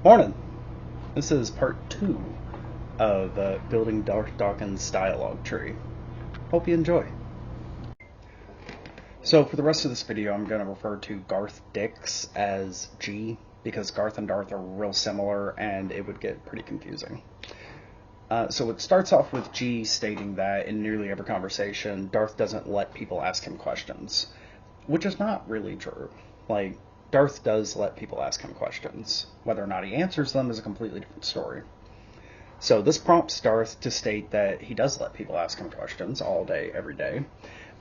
Morning! This is part 2 of building Darth Dawkins Dialog Tree. Hope you enjoy. So for the rest of this video, I'm going to refer to Garth Dix as G, because Garth and Darth are real similar and it would get pretty confusing. So it starts off with G stating that in nearly every conversation, Darth doesn't let people ask him questions, which is not really true. Like, Darth does let people ask him questions. Whether or not he answers them is a completely different story. So this prompts Darth to state that he does let people ask him questions all day, every day,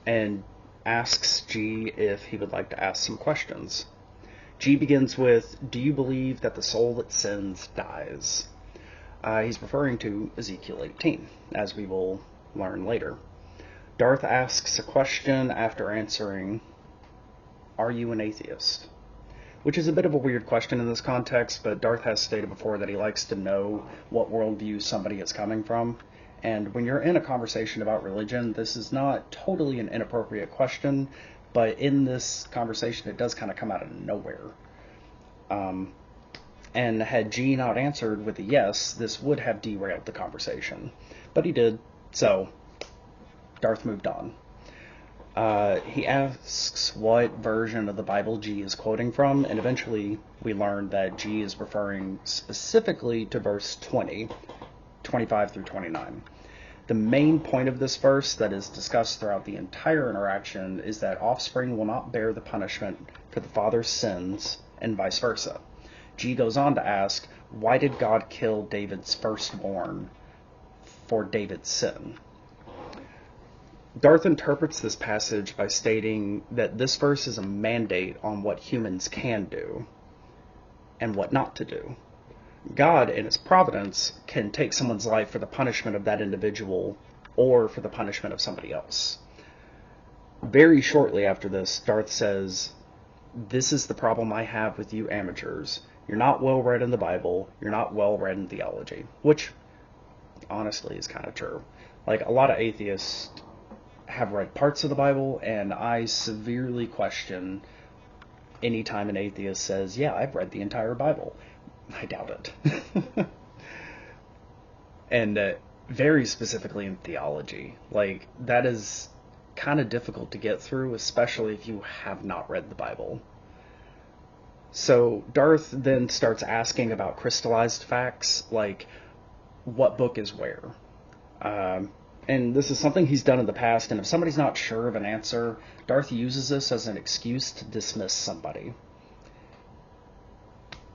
and asks G if he would like to ask some questions. G begins with, "Do you believe that the soul that sins dies?" He's referring to Ezekiel 18, as we will learn later. Darth asks a question after answering, "Are you an atheist?" Which is a bit of a weird question in this context, but Darth has stated before that he likes to know what worldview somebody is coming from. And when you're in a conversation about religion, this is not totally an inappropriate question, but in this conversation it does kind of come out of nowhere. And had G not answered with a yes, this would have derailed the conversation. But he did, so Darth moved on. He asks what version of the Bible G is quoting from, and eventually we learn that G is referring specifically to verse 20, 25 through 29. The main point of this verse that is discussed throughout the entire interaction is that offspring will not bear the punishment for the father's sins, and vice versa. G goes on to ask, why did God kill David's firstborn for David's sin? Darth interprets this passage by stating that this verse is a mandate on what humans can do and what not to do. God, in his providence, can take someone's life for the punishment of that individual or for the punishment of somebody else. Very shortly after this, Darth says, "This is the problem I have with you amateurs. You're not well read in the Bible, you're not well read in theology," which honestly is kind of true. Like, a lot of atheists have read parts of the Bible, and I severely question any time an atheist says, "Yeah, I've read the entire Bible." I doubt it. And very specifically in theology, like, that is kind of difficult to get through, especially if you have not read the Bible. So Darth then starts asking about crystallized facts, like what book is where. And this is something he's done in the past, and if somebody's not sure of an answer, Darth uses this as an excuse to dismiss somebody.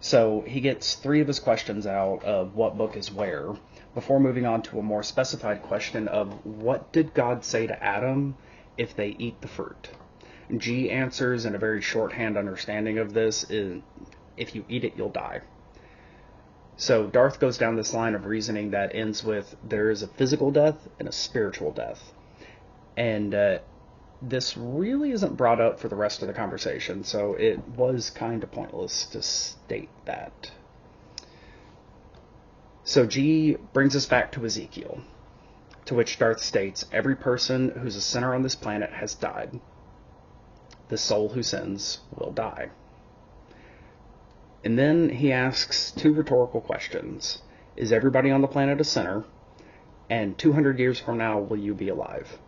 So he gets 3 of his questions out of what book is where, before moving on to a more specified question of what did God say to Adam if they eat the fruit? G answers in a very shorthand understanding of this is, if you eat it, you'll die. So Darth goes down this line of reasoning that ends with, there is a physical death and a spiritual death. And this really isn't brought up for the rest of the conversation, so it was kind of pointless to state that. So G brings us back to Ezekiel, to which Darth states, every person who's a sinner on this planet has died. The soul who sins will die. And then he asks 2 rhetorical questions. Is everybody on the planet a sinner? And 200 years from now, will you be alive?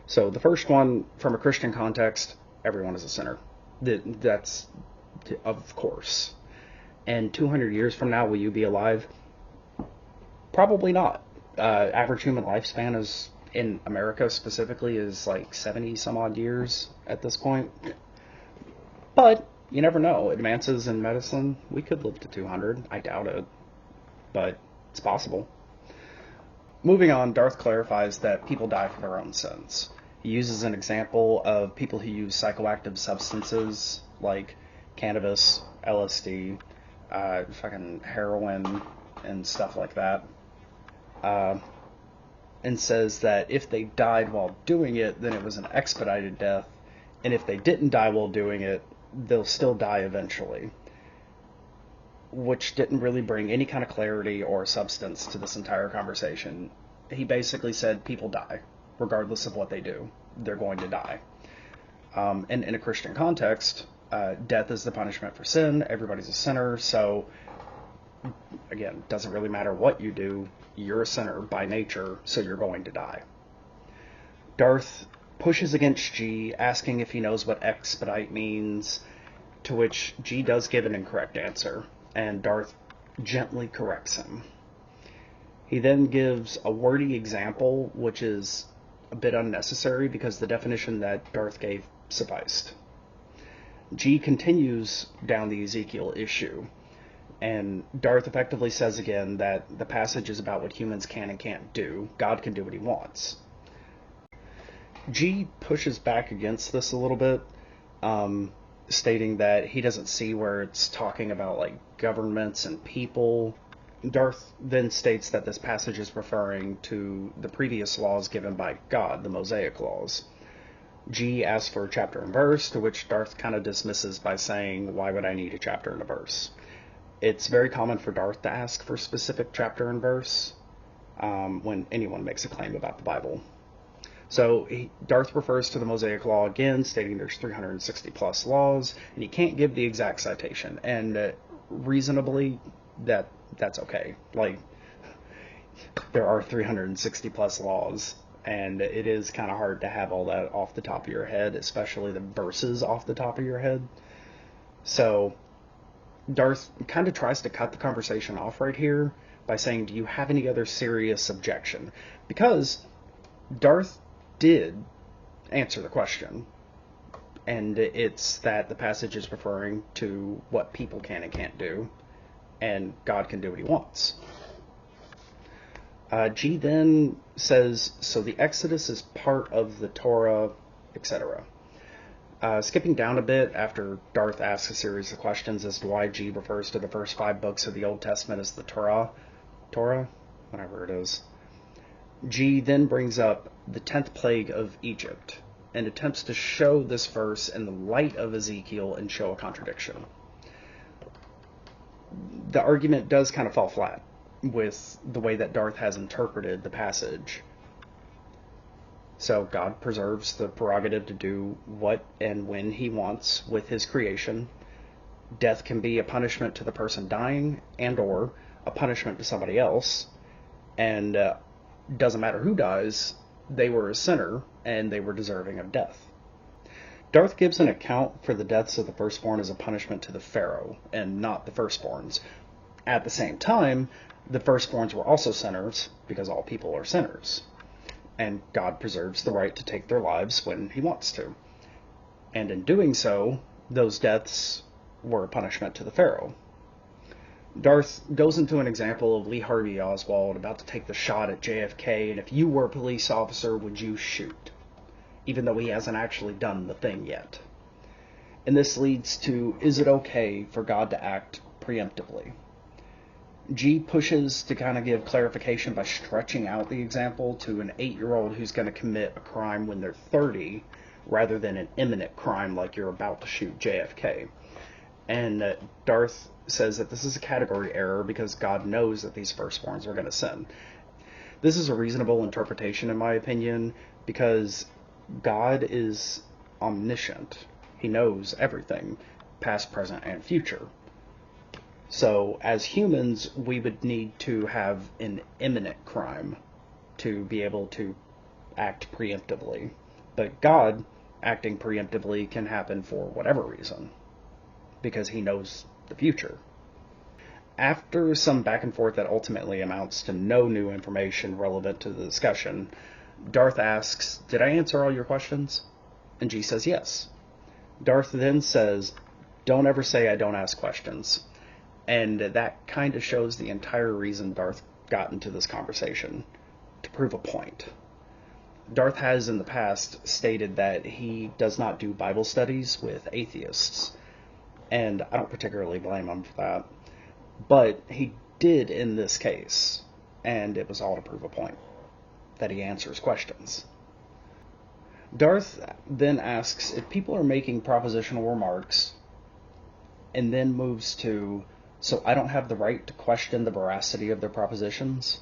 So the first one, from a Christian context, everyone is a sinner. That's, of course. And 200 years from now, will you be alive? Probably not. Average human lifespan is, in America specifically, is like 70 some odd years at this point. But you never know. Advances in medicine, we could live to 200. I doubt it, but it's possible. Moving on, Darth clarifies that people die for their own sins. He uses an example of people who use psychoactive substances like cannabis, LSD, fucking heroin, and stuff like that. And says that if they died while doing it, then it was an expedited death, and if they didn't die while doing it, they'll still die eventually, which didn't really bring any kind of clarity or substance to this entire conversation. He basically said people die, regardless of what they do. They're going to die. And in a Christian context, death is the punishment for sin. Everybody's a sinner, so Again, doesn't really matter what you do, you're a sinner by nature, so you're going to die. Darth pushes against G, asking if he knows what expedite means, to which G does give an incorrect answer, and Darth gently corrects him. He then gives a wordy example, which is a bit unnecessary because the definition that Darth gave sufficed. G continues down the Ezekiel issue, and Darth effectively says again that the passage is about what humans can and can't do. God can do what he wants. G pushes back against this a little bit, stating that he doesn't see where it's talking about like governments and people. Darth then states that this passage is referring to the previous laws given by God, the Mosaic laws. G asks for a chapter and verse, to which Darth kind of dismisses by saying, why would I need a chapter and a verse? It's very common for Darth to ask for specific chapter and verse when anyone makes a claim about the Bible. So Darth refers to the Mosaic Law again, stating there's 360 plus laws, and he can't give the exact citation. And reasonably, that's okay. Like, there are 360 plus laws, and it is kind of hard to have all that off the top of your head, especially the verses off the top of your head. So Darth kind of tries to cut the conversation off right here by saying, do you have any other serious objection? Because Darth did answer the question, and it's that the passage is referring to what people can and can't do, and God can do what he wants. G then says, so the Exodus is part of the Torah, etc. Skipping down a bit after Darth asks a series of questions as to why G refers to the first 5 books of the Old Testament as the Torah, whatever it is. G then brings up the 10th plague of Egypt and attempts to show this verse in the light of Ezekiel and show a contradiction. The argument does kind of fall flat with the way that Darth has interpreted the passage. So God preserves the prerogative to do what and when he wants with his creation. Death can be a punishment to the person dying and or a punishment to somebody else. And doesn't matter who dies, they were a sinner and they were deserving of death. Darth gives an account for the deaths of the firstborn as a punishment to the Pharaoh and not the firstborns. At the same time, the firstborns were also sinners because all people are sinners. And God preserves the right to take their lives when he wants to. And in doing so, those deaths were a punishment to the Pharaoh. Darth goes into an example of Lee Harvey Oswald about to take the shot at JFK, and if you were a police officer, would you shoot? Even though he hasn't actually done the thing yet. And this leads to, is it okay for God to act preemptively? G pushes to kind of give clarification by stretching out the example to an 8-year-old who's going to commit a crime when they're 30, rather than an imminent crime like you're about to shoot JFK. And Darth says that this is a category error because God knows that these firstborns are going to sin. This is a reasonable interpretation, in my opinion, because God is omniscient. He knows everything, past, present, and future. So, as humans, we would need to have an imminent crime to be able to act preemptively. But God acting preemptively can happen for whatever reason, because he knows the future. After some back and forth that ultimately amounts to no new information relevant to the discussion, Darth asks, did I answer all your questions? And G says yes. Darth then says, don't ever say I don't ask questions. And that kind of shows the entire reason Darth got into this conversation, to prove a point. Darth has in the past stated that he does not do Bible studies with atheists, and I don't particularly blame him for that. But he did in this case, and it was all to prove a point, that he answers questions. Darth then asks if people are making propositional remarks, and then moves to, so I don't have the right to question the veracity of their propositions.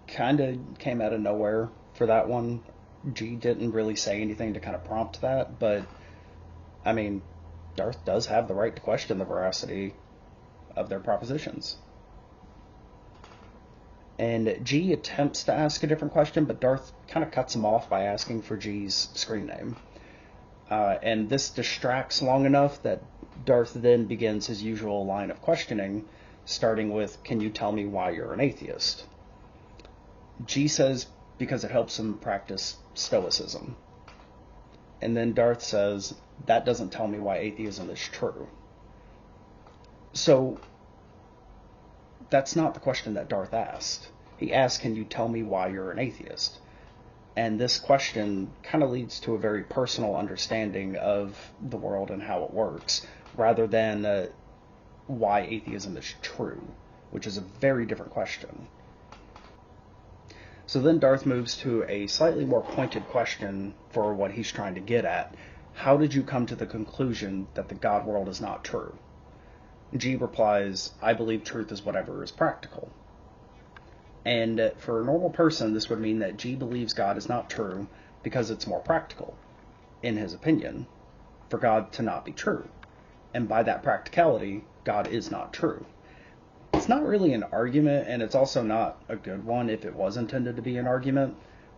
Kind of came out of nowhere for that one. G didn't really say anything to kind of prompt that, but, I mean, Darth does have the right to question the veracity of their propositions. And G attempts to ask a different question, but Darth kind of cuts him off by asking for G's screen name. And this distracts long enough that Darth then begins his usual line of questioning, starting with, "Can you tell me why you're an atheist?" G says because it helps him practice stoicism. And then Darth says, "That doesn't tell me why atheism is true." So that's not the question that Darth asked. He asked, "Can you tell me why you're an atheist?" And this question kind of leads to a very personal understanding of the world and how it works, rather than why atheism is true, which is a very different question. So then Darth moves to a slightly more pointed question for what he's trying to get at. How did you come to the conclusion that the God world is not true? G replies, "I believe truth is whatever is practical." And for a normal person, this would mean that G believes God is not true because it's more practical, in his opinion, for God to not be true. And by that practicality, God is not true. It's not really an argument, and it's also not a good one if it was intended to be an argument,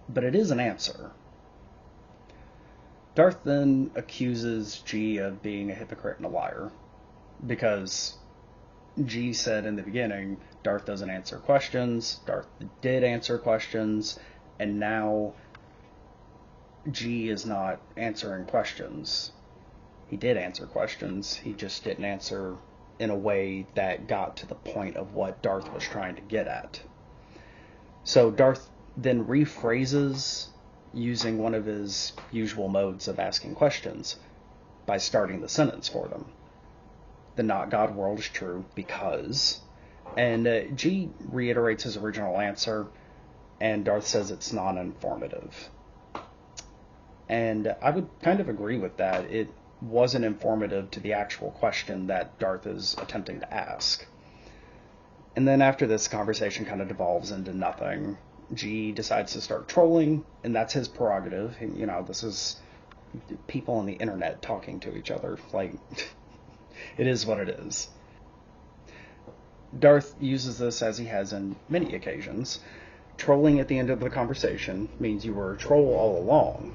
but it is an answer. Darth then accuses G of being a hypocrite and a liar, because G said in the beginning, Darth doesn't answer questions, Darth did answer questions, and now G is not answering questions. He did answer questions, he just didn't answer in a way that got to the point of what Darth was trying to get at. So Darth then rephrases using one of his usual modes of asking questions by starting the sentence for them. The not God world is true because, and G reiterates his original answer, and Darth says it's non-informative. And I would kind of agree with that. It wasn't informative to the actual question that Darth is attempting to ask. And then after this, conversation kind of devolves into nothing. G decides to start trolling, and that's his prerogative. You know, this is people on the internet talking to each other. Like, it is what it is. Darth uses this as he has in many occasions. Trolling at the end of the conversation means you were a troll all along.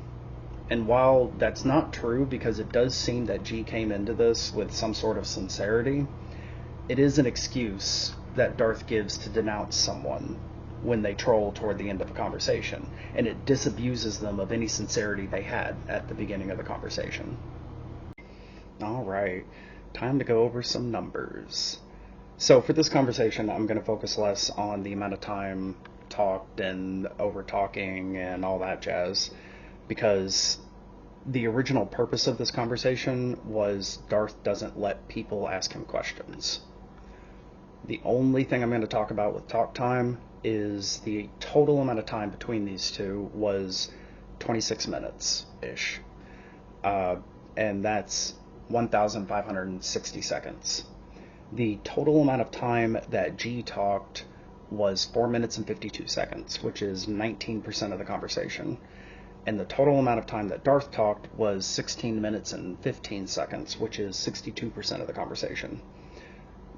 And while that's not true, because it does seem that G came into this with some sort of sincerity, it is an excuse that Darth gives to denounce someone when they troll toward the end of a conversation, and it disabuses them of any sincerity they had at the beginning of the conversation. Alright, time to go over some numbers. So for this conversation, I'm going to focus less on the amount of time talked and over-talking and all that jazz, because the original purpose of this conversation was Darth doesn't let people ask him questions. The only thing I'm going to talk about with talk time is the total amount of time between these two was 26 minutes-ish. And that's 1,560 seconds. The total amount of time that G talked was 4 minutes and 52 seconds, which is 19% of the conversation. And the total amount of time that Darth talked was 16 minutes and 15 seconds, which is 62% of the conversation.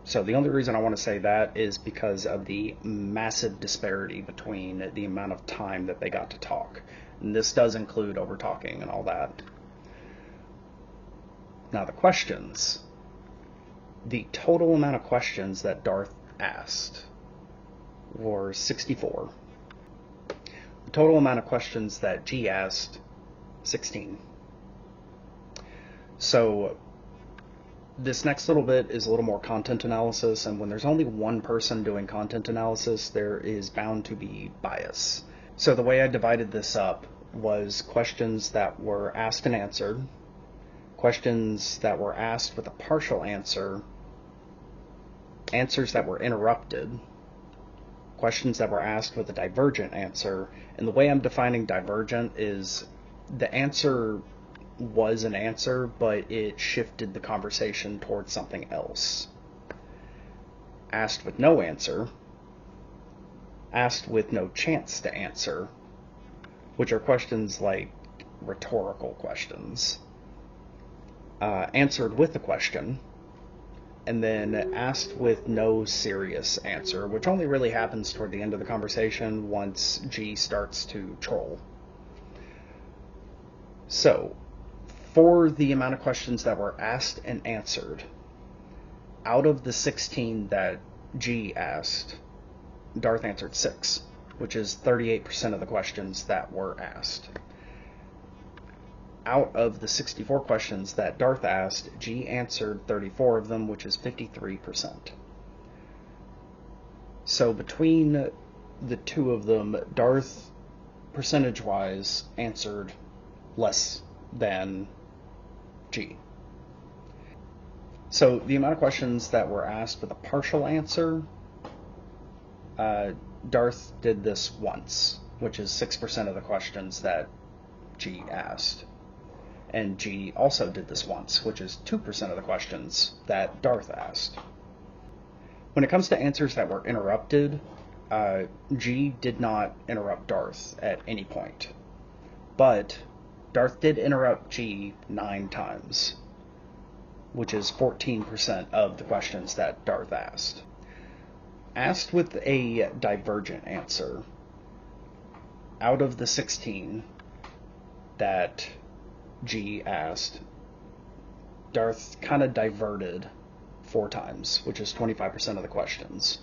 So the only reason I want to say that is because of the massive disparity between the amount of time that they got to talk. And this does include over-talking and all that. Now the questions. The total amount of questions that Darth asked were 64. The total amount of questions that G asked, 16. So this next little bit is a little more content analysis, and when there's only one person doing content analysis, there is bound to be bias. So the way I divided this up was questions that were asked and answered, questions that were asked with a partial answer, answers that were interrupted, questions that were asked with a divergent answer. And the way I'm defining divergent is the answer was an answer, but it shifted the conversation towards something else. Asked with no answer, asked with no chance to answer, which are questions like rhetorical questions. Answered with a question, and then asked with no serious answer, which only really happens toward the end of the conversation once G starts to troll. So, for the amount of questions that were asked and answered, out of the 16 that G asked, Darth answered 6, which is 38% of the questions that were asked. Out of the 64 questions that Darth asked, G answered 34 of them, which is 53%. So between the two of them, Darth, percentage-wise, answered less than G. So the amount of questions that were asked with a partial answer, Darth did this once, which is 6% of the questions that G asked. And G also did this once, which is 2% of the questions that Darth asked. When it comes to answers that were interrupted, G did not interrupt Darth at any point. But Darth did interrupt G 9 times, which is 14% of the questions that Darth asked. Asked with a divergent answer, out of the 16 that G asked, Darth kind of diverted 4 times, which is 25% of the questions.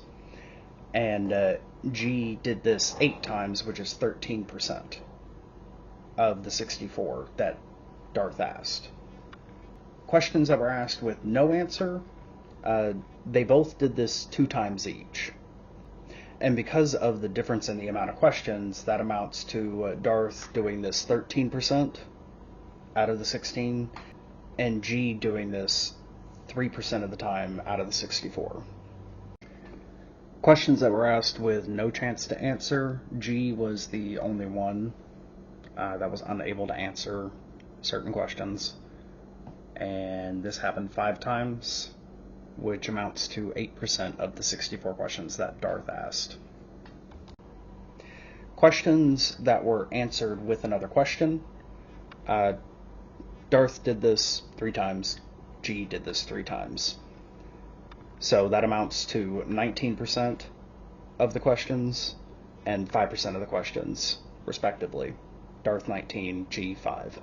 And G did this 8 times, which is 13% of the 64 that Darth asked. Questions that were asked with no answer, they both did this 2 times each. And because of the difference in the amount of questions, that amounts to Darth doing this 13% out of the 16, and G doing this 3% of the time out of the 64. Questions that were asked with no chance to answer, G was the only one that was unable to answer certain questions. And this happened 5 times, which amounts to 8% of the 64 questions that Darth asked. Questions that were answered with another question, Darth did this 3 times, G did this 3 times. So that amounts to 19% of the questions and 5% of the questions, respectively. Darth 19, G 5.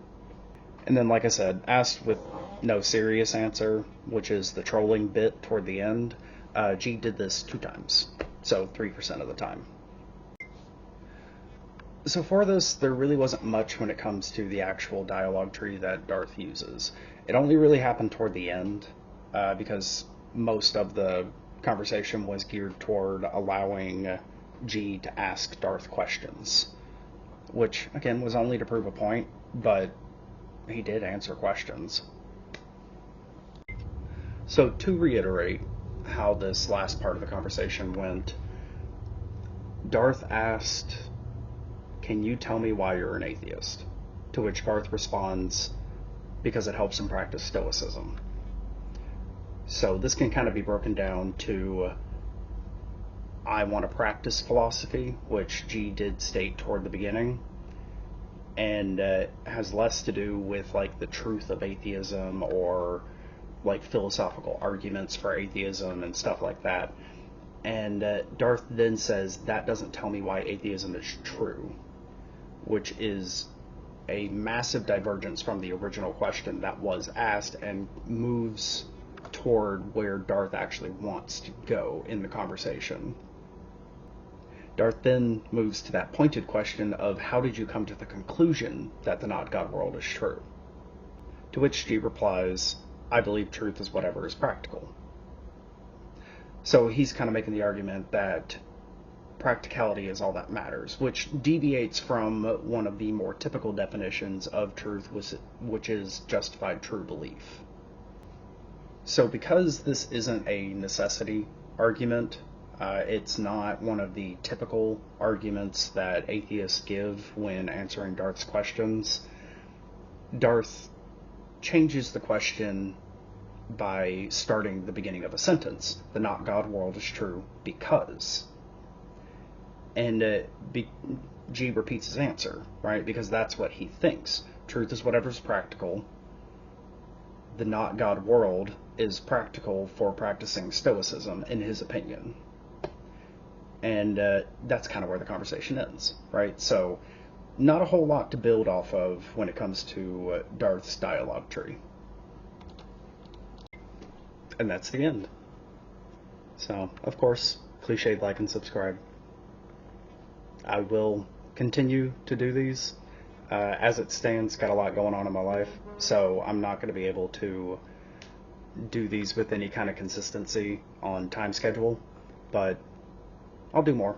And then, like I said, asked with no serious answer, which is the trolling bit toward the end, G did this 2 times, so 3% of the time. So for this, there really wasn't much when it comes to the actual dialogue tree that Darth uses. It only really happened toward the end, because most of the conversation was geared toward allowing G to ask Darth questions, which, again, was only to prove a point, but he did answer questions. So to reiterate how this last part of the conversation went, Darth asked, "Can you tell me why you're an atheist?" To which Garth responds, "Because it helps him practice stoicism." So this can kind of be broken down to, I want to practice philosophy, which G did state toward the beginning, and has less to do with like the truth of atheism or like philosophical arguments for atheism and stuff like that. And Darth then says, that doesn't tell me why atheism is true, which is a massive divergence from the original question that was asked and moves toward where Darth actually wants to go in the conversation. Darth then moves to that pointed question of, how did you come to the conclusion that the not God world is true? To which G replies, I believe truth is whatever is practical. So he's kind of making the argument that practicality is all that matters, which deviates from one of the more typical definitions of truth, which is justified true belief. So because this isn't a necessity argument, it's not one of the typical arguments that atheists give when answering Darth's questions. Darth changes the question by starting the beginning of a sentence. The not God world is true because. And G repeats his answer, right? Because that's what he thinks. Truth is whatever's practical. The not God world is practical for practicing Stoicism, in his opinion. And that's kind of where the conversation ends, right? So, not a whole lot to build off of when it comes to Darth's Dialog Tree. And that's the end. So, of course, cliched like and subscribe. I will continue to do these. As it stands, got a lot going on in my life, so I'm not going to be able to do these with any kind of consistency on time schedule, but I'll do more.